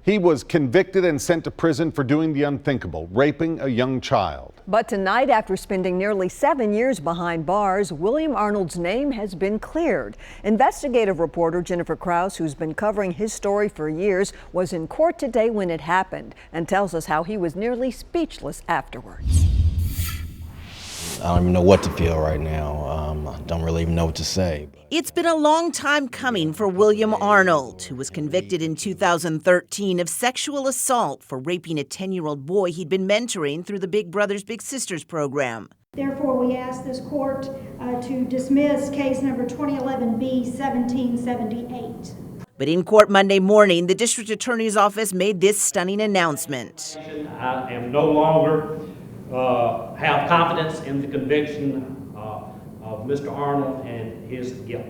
He was convicted and sent to prison for doing the unthinkable, raping a young child. But tonight, after spending nearly 7 years behind bars, William Arnold's name has been cleared. Investigative reporter Jennifer Krause, who's been covering his story for years, was in court today when it happened and tells us how he was nearly speechless afterwards. I don't even know what to feel right now. I don't really even know what to say. It's been a long time coming for William Arnold, who was convicted in 2013 of sexual assault for raping a 10-year-old boy he'd been mentoring through the Big Brothers Big Sisters program. Therefore, we ask this court to dismiss case number 2011B-1778. But in court Monday morning, the district attorney's office made this stunning announcement. I am no longer have confidence in the conviction of Mr. Arnold and his guilt.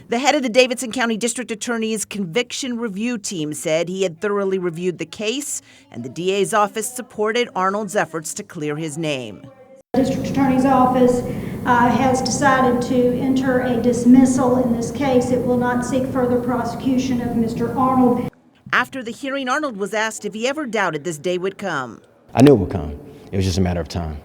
The head of the Davidson County District Attorney's conviction review team said he had thoroughly reviewed the case, and the DA's office supported Arnold's efforts to clear his name. The District Attorney's office has decided to enter a dismissal in this case. It will not seek further prosecution of Mr. Arnold. After the hearing, Arnold was asked if he ever doubted this day would come. I knew it would come. It was just a matter of time.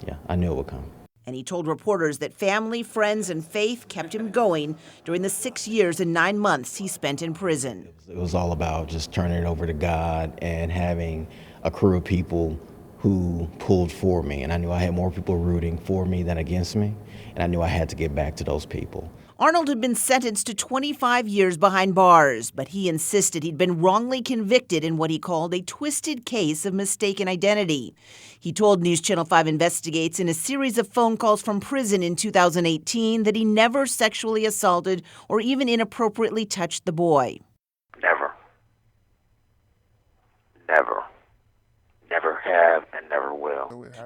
Yeah, I knew it would come. And he told reporters that family, friends, and faith kept him going during the 6 years and 9 months he spent in prison. It was all about just turning it over to God and having a crew of people who pulled for me. And I knew I had more people rooting for me than against me. And I knew I had to get back to those people. Arnold had been sentenced to 25 years behind bars, but he insisted he'd been wrongly convicted in what he called a twisted case of mistaken identity. He told News Channel 5 Investigates in a series of phone calls from prison in 2018 that he never sexually assaulted or even inappropriately touched the boy. Never. Never. Never have and never will.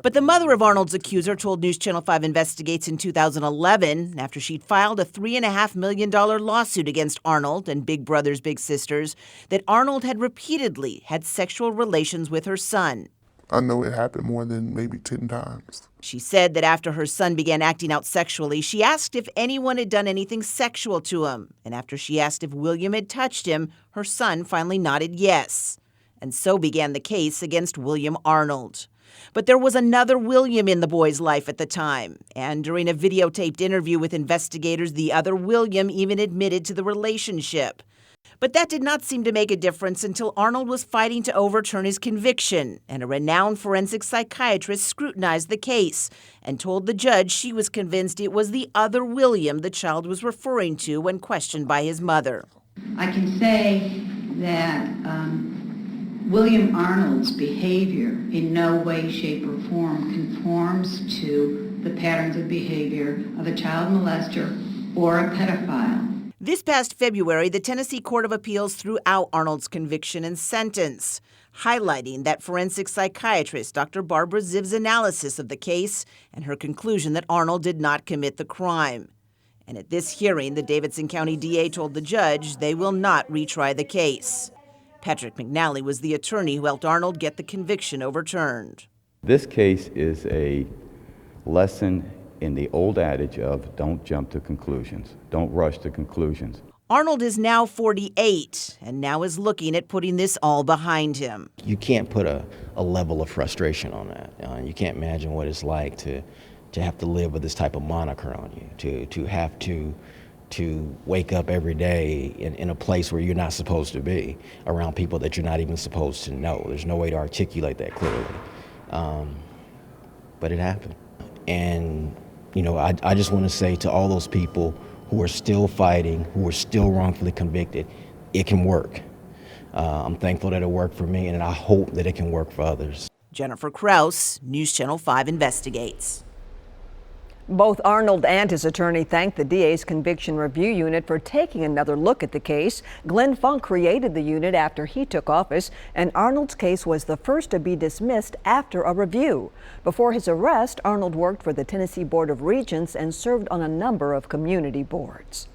But the mother of Arnold's accuser told News Channel 5 Investigates in 2011, after she'd filed a $3.5 million lawsuit against Arnold and Big Brothers Big Sisters, that Arnold had repeatedly had sexual relations with her son. I know it happened more than maybe 10 times. She said that after her son began acting out sexually, she asked if anyone had done anything sexual to him. And after she asked if William had touched him, her son finally nodded yes. And so began the case against William Arnold. But there was another William in the boy's life at the time. And during a videotaped interview with investigators, the other William even admitted to the relationship. But that did not seem to make a difference until Arnold was fighting to overturn his conviction, and a renowned forensic psychiatrist scrutinized the case and told the judge she was convinced it was the other William the child was referring to when questioned by his mother. I can say that William Arnold's behavior in no way, shape, or form conforms to the patterns of behavior of a child molester or a pedophile. This past February, the Tennessee Court of Appeals threw out Arnold's conviction and sentence, highlighting that forensic psychiatrist Dr. Barbara Ziv's analysis of the case and her conclusion that Arnold did not commit the crime. And at this hearing, the Davidson County DA told the judge they will not retry the case. Patrick McNally was the attorney who helped Arnold get the conviction overturned. This case is a lesson in the old adage of don't jump to conclusions, don't rush to conclusions. Arnold is now 48 and now is looking at putting this all behind him. You can't put a level of frustration on that. You can't imagine what it's like to have to live with this type of moniker on you, to have to wake up every day in a place where you're not supposed to be, around people that you're not even supposed to know. There's no way to articulate that clearly. But it happened. And, you know, I just want to say to all those people who are still fighting, who are still wrongfully convicted, it can work. I'm thankful that it worked for me, and I hope that it can work for others. Jennifer Krause, News Channel 5 Investigates. Both Arnold and his attorney thanked the DA's conviction review unit for taking another look at the case. Glenn Funk created the unit after he took office, and Arnold's case was the first to be dismissed after a review. Before his arrest, Arnold worked for the Tennessee Board of Regents and served on a number of community boards.